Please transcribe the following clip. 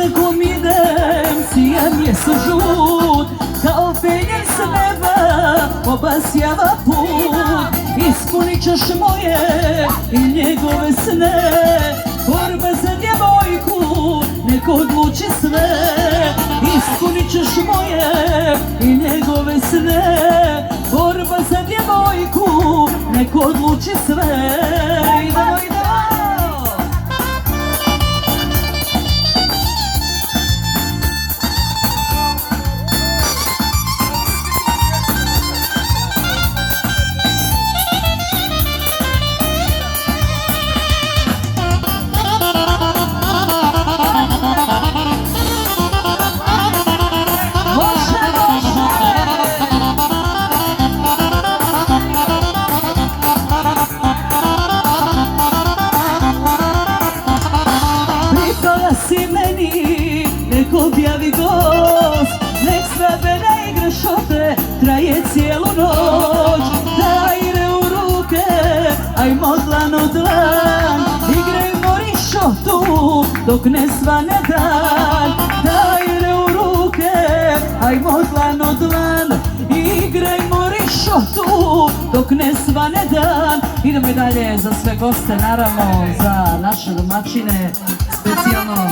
Kako mi idem, sijan je žut, kao penjer s neba obasjava put. Ispunit ćeš moje i njegove sne, borba za djevojku nek odluči sve. Ispunit ćeš moje i njegove sne, borba za djevojku nek odluči sve. Idemo, idemo! Si meni, nek objavi gost, nek svadbene igre šote traje cijelu noć. Dajre u ruke, ajmo dlan od dlan, igrajmo rišotu dok ne svane dan. Dajre u ruke, ajmo dlan od dlan, igrajmo rišotu dok ne svane dan. Idemo i dalje za sve goste, naravno za naše domaćine, specijalno